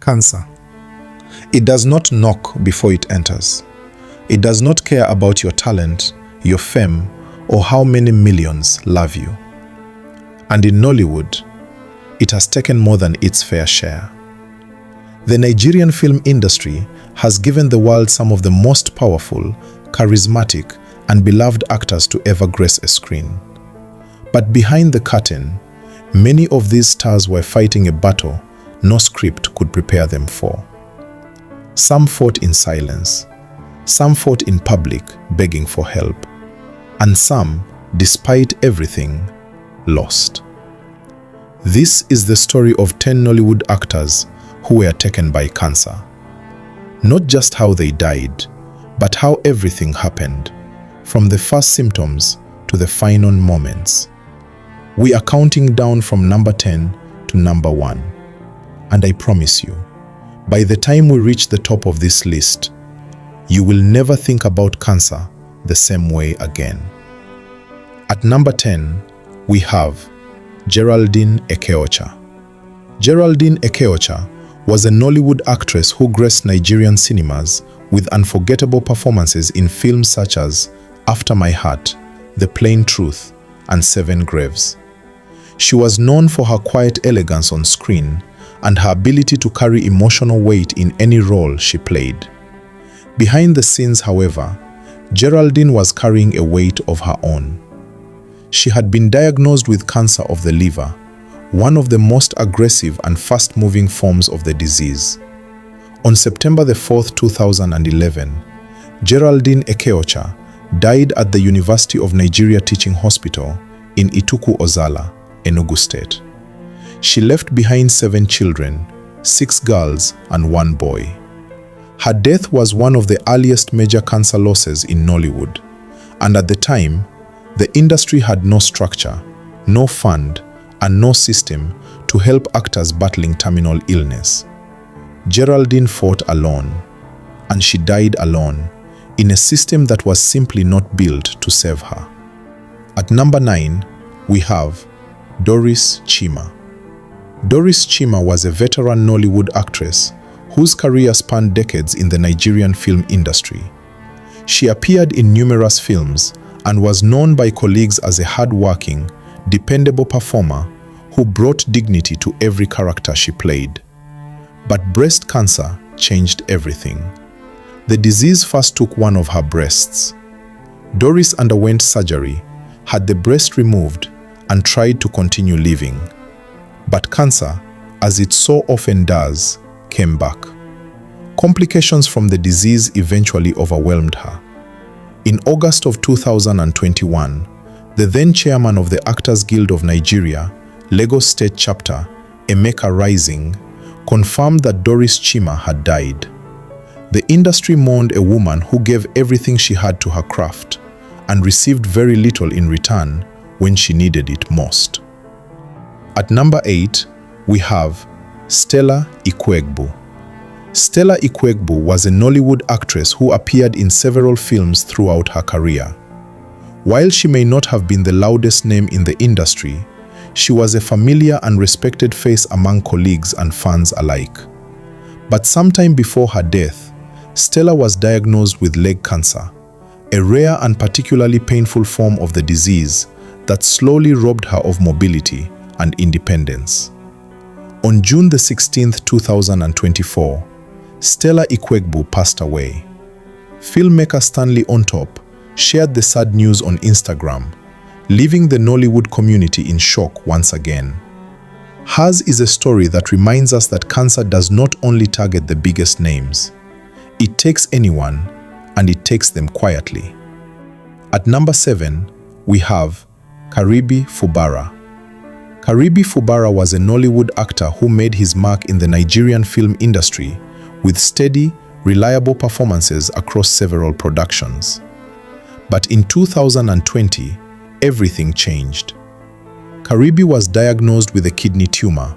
Cancer. It does not knock before it enters. It does not care about your talent, your fame, or how many millions love you. And in Nollywood, it has taken more than its fair share. The Nigerian film industry has given the world some of the most powerful, charismatic, and beloved actors to ever grace a screen. But behind the curtain, many of these stars were fighting a battle no script could prepare them for. Some fought in silence, some fought in public begging for help, and some, despite everything, lost. This is the story of 10 Nollywood actors who were taken by cancer. Not just how they died, but how everything happened, from the first symptoms to the final moments. We are counting down from number 10 to number 1. And I promise you, by the time we reach the top of this list, you will never think about cancer the same way again. At number 10, we have Geraldine Ekeocha. Geraldine Ekeocha was a Nollywood actress who graced Nigerian cinemas with unforgettable performances in films such as After My Heart, The Plain Truth, and Seven Graves. She was known for her quiet elegance on screen and her ability to carry emotional weight in any role she played. Behind the scenes, however, Geraldine was carrying a weight of her own. She had been diagnosed with cancer of the liver, one of the most aggressive and fast-moving forms of the disease. On September 4th, 2011, Geraldine Ekeocha died at the University of Nigeria Teaching Hospital in Ituku Ozala, Enugu State. She left behind 7 children, 6 girls and 1 boy. Her death was one of the earliest major cancer losses in Nollywood, and at the time, the industry had no structure, no fund, and no system to help actors battling terminal illness. Geraldine fought alone, and she died alone, in a system that was simply not built to save her. At number 9, we have Doris Chima. Doris Chima was a veteran Nollywood actress whose career spanned decades in the Nigerian film industry. She appeared in numerous films and was known by colleagues as a hard-working, dependable performer who brought dignity to every character she played. But breast cancer changed everything. The disease first took one of her breasts. Doris underwent surgery, had the breast removed, and tried to continue living. But cancer, as it so often does, came back. Complications from the disease eventually overwhelmed her. In August of 2021, the then chairman of the Actors Guild of Nigeria, Lagos State Chapter, Emeka Rising, confirmed that Doris Chima had died. The industry mourned a woman who gave everything she had to her craft and received very little in return when she needed it most. At number 8, we have Stella Ikwuegbu. Stella Ikwuegbu was a Nollywood actress who appeared in several films throughout her career. While she may not have been the loudest name in the industry, she was a familiar and respected face among colleagues and fans alike. But sometime before her death, Stella was diagnosed with leg cancer, a rare and particularly painful form of the disease that slowly robbed her of mobility and independence. On June 16, 2024, Stella Ikwuegbu passed away. Filmmaker Stanley Ontop shared the sad news on Instagram, leaving the Nollywood community in shock once again. Hers is a story that reminds us that cancer does not only target the biggest names. It takes anyone, and it takes them quietly. At number 7, we have Karibi Fubara. Karibi Fubara was a Nollywood actor who made his mark in the Nigerian film industry with steady, reliable performances across several productions. But in 2020, everything changed. Karibi was diagnosed with a kidney tumor,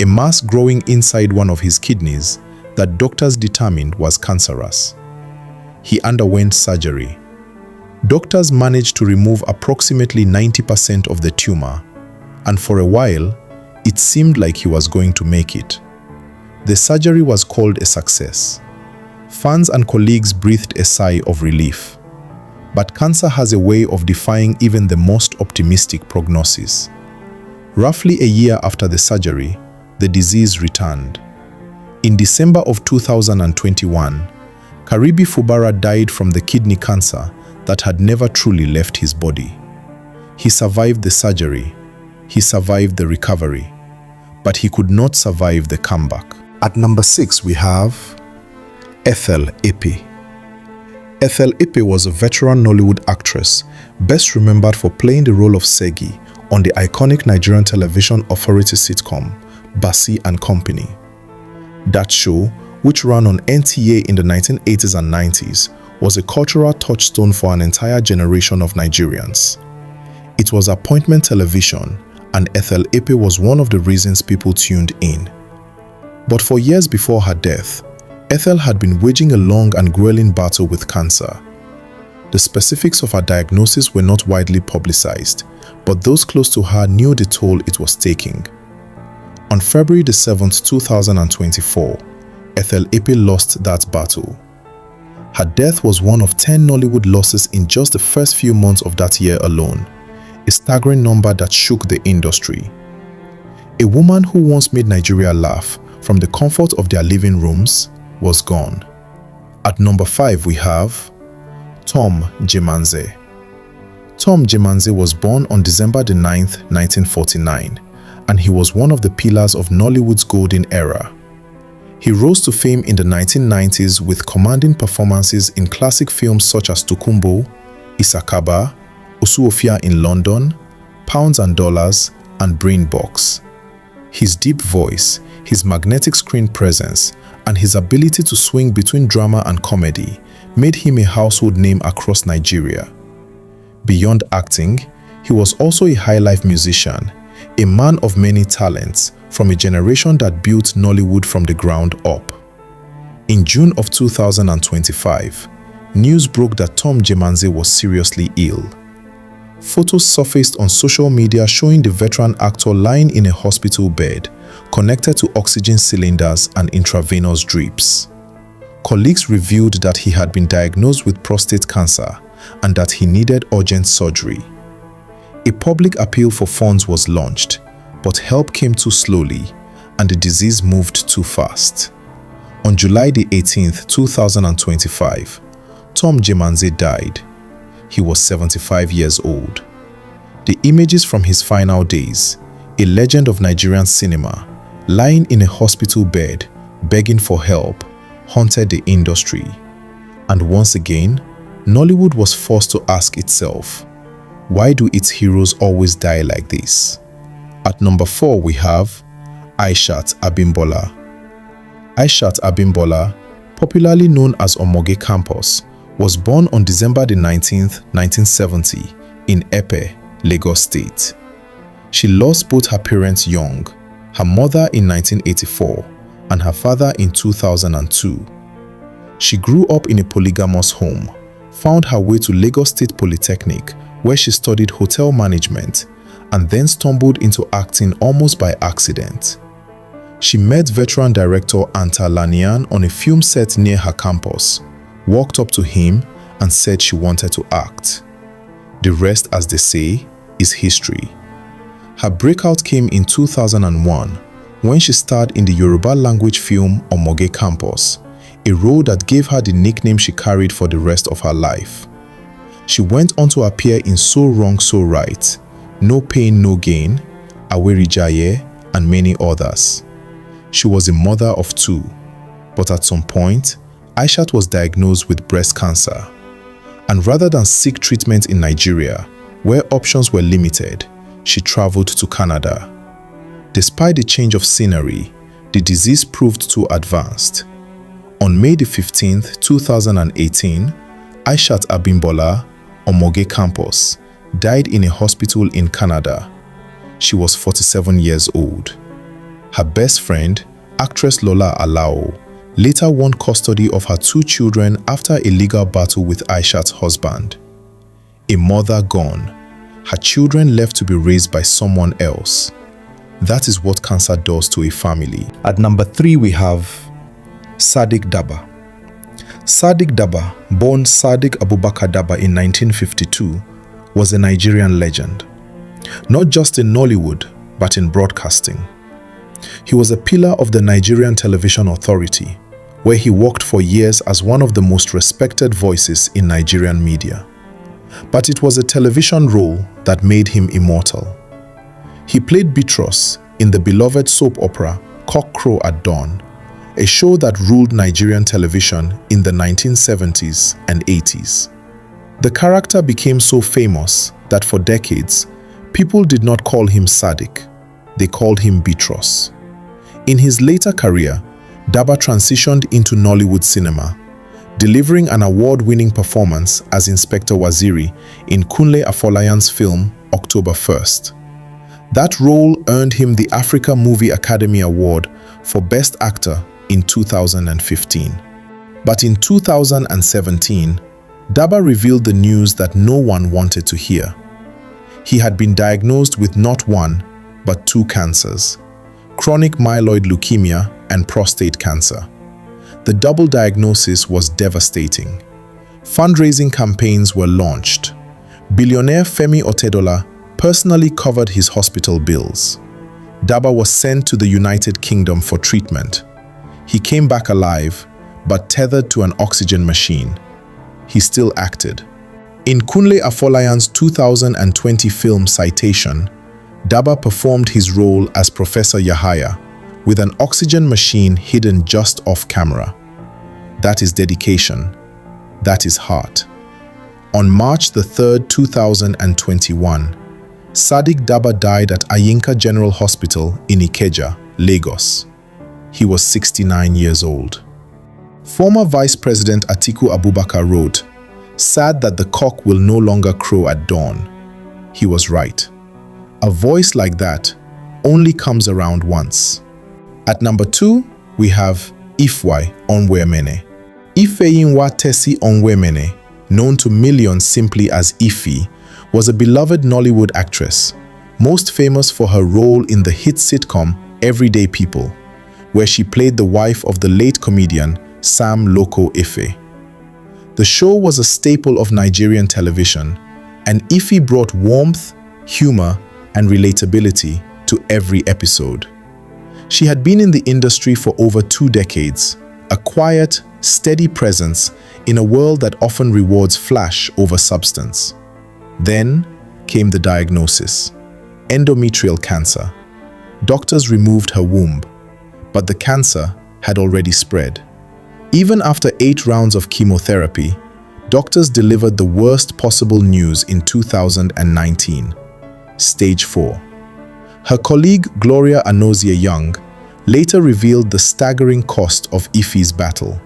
a mass growing inside one of his kidneys that doctors determined was cancerous. He underwent surgery. Doctors managed to remove approximately 90% of the tumor, and for a while, it seemed like he was going to make it. The surgery was called a success. Fans and colleagues breathed a sigh of relief. But cancer has a way of defying even the most optimistic prognosis. Roughly a year after the surgery, the disease returned. In December of 2021, Karibi Fubara died from the kidney cancer that had never truly left his body. He survived the surgery, he survived the recovery, but he could not survive the comeback. At number 6 we have Ethel Ekpe. Ethel Ekpe was a veteran Nollywood actress, best remembered for playing the role of Segi on the iconic Nigerian television authority sitcom, Basi and Company. That show, which ran on NTA in the 1980s and 90s, was a cultural touchstone for an entire generation of Nigerians. It was appointment television, and Ethel Ekpe was one of the reasons people tuned in. But for years before her death, Ethel had been waging a long and grueling battle with cancer. The specifics of her diagnosis were not widely publicized, but those close to her knew the toll it was taking. On February 7, 2024, Ethel Ekpe lost that battle. Her death was one of 10 Nollywood losses in just the first few months of that year alone, a staggering number that shook the industry. A woman who once made Nigeria laugh from the comfort of their living rooms was gone. At number 5 we have Tom Njemanze. Tom Njemanze was born on December 9, 1949, and he was one of the pillars of Nollywood's golden era. He rose to fame in the 1990s with commanding performances in classic films such as Tokunbo, Isakaba, Osuofia in London, Pounds and Dollars, and Brain Box. His deep voice, his magnetic screen presence, and his ability to swing between drama and comedy made him a household name across Nigeria. Beyond acting, he was also a high-life musician, a man of many talents from a generation that built Nollywood from the ground up. In June of 2025, news broke that Tom Njemanze was seriously ill. Photos surfaced on social media showing the veteran actor lying in a hospital bed, connected to oxygen cylinders and intravenous drips. Colleagues revealed that he had been diagnosed with prostate cancer and that he needed urgent surgery. A public appeal for funds was launched, but help came too slowly and the disease moved too fast. On July 18, 2025, Tom Njemanze died. He was 75 years old. The images from his final days, a legend of Nigerian cinema, lying in a hospital bed, begging for help, haunted the industry. And once again, Nollywood was forced to ask itself, why do its heroes always die like this? At number 4 we have Aishat Abimbola. Aishat Abimbola, popularly known as Omoge Campus, was born on December 19, 1970 in Epe, Lagos State. She lost both her parents young, her mother in 1984 and her father in 2002. She grew up in a polygamous home, found her way to Lagos State Polytechnic where she studied hotel management and then stumbled into acting almost by accident. She met veteran director Anta Lanian on a film set near her campus, walked up to him and said she wanted to act. The rest, as they say, is history. Her breakout came in 2001 when she starred in the Yoruba language film Omoge Campus, a role that gave her the nickname she carried for the rest of her life. She went on to appear in So Wrong So Right, No Pain No Gain, Aweri Jaye, and many others. She was a mother of 2, but at some point, Aishat was diagnosed with breast cancer. And rather than seek treatment in Nigeria, where options were limited, she traveled to Canada. Despite the change of scenery, the disease proved too advanced. On May 15, 2018, Aishat Abimbola, Omoge Campus, died in a hospital in Canada. She was 47 years old. Her best friend, actress Lola Alao, later won custody of her 2 children after a legal battle with Aishat's husband. A mother gone, her children left to be raised by someone else. That is what cancer does to a family. At number 3, we have Sadiq Daba. Sadiq Daba, born Sadiq Abubakar Daba in 1952, was a Nigerian legend, not just in Nollywood, but in broadcasting. He was a pillar of the Nigerian Television Authority, where he worked for years as one of the most respected voices in Nigerian media. But it was a television role that made him immortal. He played Bitros in the beloved soap opera Cock Crow at Dawn, a show that ruled Nigerian television in the 1970s and 80s. The character became so famous that for decades, people did not call him Sadiq, they called him Bitros. In his later career, Daba transitioned into Nollywood cinema, delivering an award-winning performance as Inspector Waziri in Kunle Afolayan's film October 1st. That role earned him the Africa Movie Academy Award for Best Actor in 2015. But in 2017, Daba revealed the news that no one wanted to hear. He had been diagnosed with not one, but 2 cancers: chronic myeloid leukemia and prostate cancer. The double diagnosis was devastating. Fundraising campaigns were launched. Billionaire Femi Otedola personally covered his hospital bills. Daba was sent to the United Kingdom for treatment. He came back alive, but tethered to an oxygen machine. He still acted. In Kunle Afolayan's 2020 film Citation, Daba performed his role as Professor Yahaya, with an oxygen machine hidden just off camera. That is dedication. That is heart. On March the 3rd, 2021, Sadiq Daba died at Ayinka General Hospital in Ikeja, Lagos. He was 69 years old. Former Vice President Atiku Abubakar wrote, "Sad that the cock will no longer crow at dawn." He was right. A voice like that only comes around once. At number 2, we have Ify Onwuemene. Ifenyinwa Onwuemene, known to millions simply as Ify, was a beloved Nollywood actress, most famous for her role in the hit sitcom Everyday People, where she played the wife of the late comedian Sam Loco Ife. The show was a staple of Nigerian television, and Ify brought warmth, humor, and relatability to every episode. She had been in the industry for over 2 decades, a quiet, steady presence in a world that often rewards flash over substance. Then came the diagnosis: endometrial cancer. Doctors removed her womb, but the cancer had already spread. Even after 8 rounds of chemotherapy, doctors delivered the worst possible news in 2019: Stage 4. Her colleague Gloria Anozie-Young later revealed the staggering cost of Ify's battle.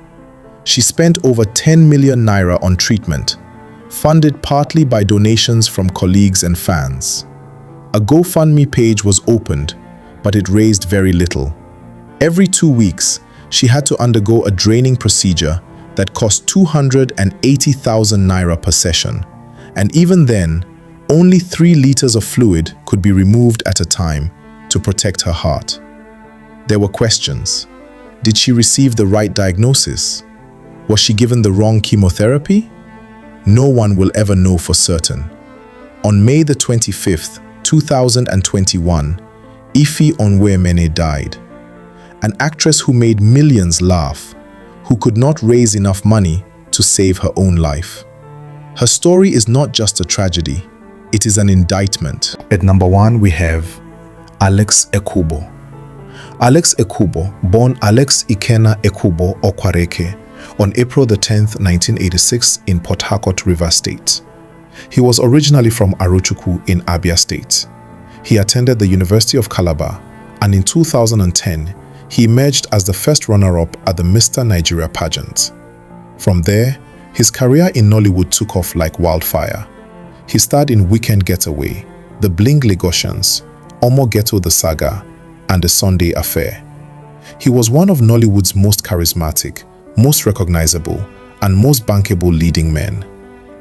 She spent over 10 million naira on treatment, funded partly by donations from colleagues and fans. A GoFundMe page was opened, but it raised very little. Every 2 weeks, she had to undergo a draining procedure that cost 280,000 naira per session, and even then, only 3 liters of fluid could be removed at a time to protect her heart. There were questions. Did she receive the right diagnosis? Was she given the wrong chemotherapy? No one will ever know for certain. On May the 25th, 2021, Ify Onwuemene died. An actress who made millions laugh, who could not raise enough money to save her own life. Her story is not just a tragedy, it is an indictment. At number 1, we have Alexx Ekubo. Alexx Ekubo, born Alexx Ekubo Okwareke, on April the 10th, 1986 in Port Harcourt, Rivers State. He was originally from Arochukwu in Abia State. He attended the University of Calabar, and in 2010, he emerged as the first runner-up at the Mr. Nigeria pageant. From there, his career in Nollywood took off like wildfire. He starred in Weekend Getaway, The Bling Lagosians, Omoge the Saga, and The Sunday Affair. He was one of Nollywood's most charismatic, most recognizable, and most bankable leading men.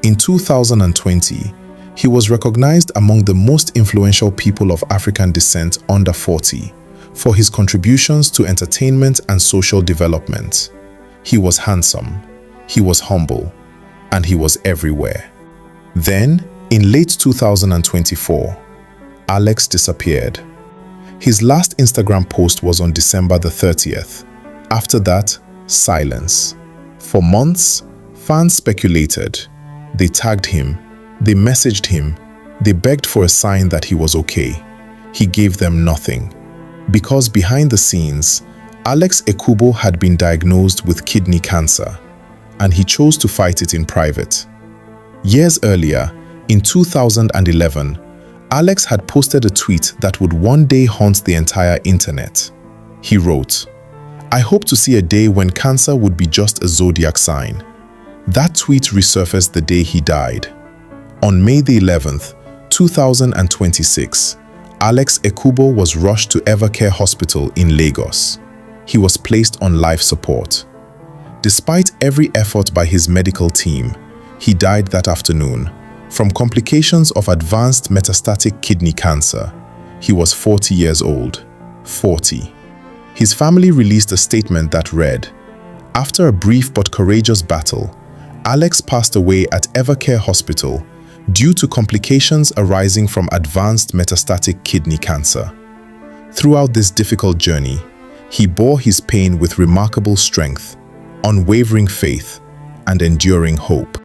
In 2020, He was recognized among the most influential people of African descent under 40 for his contributions to entertainment and social development. He was handsome, he was humble, and he was everywhere. Then, in late 2024, Alexx disappeared. His last Instagram post was on December the 30th. After that, silence. For months, fans speculated. They tagged him, they messaged him, they begged for a sign that he was okay. He gave them nothing. Because behind the scenes, Alexx Ekubo had been diagnosed with kidney cancer, and he chose to fight it in private. Years earlier, in 2011, Alexx had posted a tweet that would one day haunt the entire internet. He wrote, "I hope to see a day when cancer would be just a zodiac sign." That tweet resurfaced the day he died. On May the 11th, 2026, Alexx Ekubo was rushed to Evercare Hospital in Lagos. He was placed on life support. Despite every effort by his medical team, he died that afternoon from complications of advanced metastatic kidney cancer. He was 40 years old. 40. His family released a statement that read, "After a brief but courageous battle, Alexx passed away at Evercare Hospital due to complications arising from advanced metastatic kidney cancer. Throughout this difficult journey, he bore his pain with remarkable strength, unwavering faith, and enduring hope."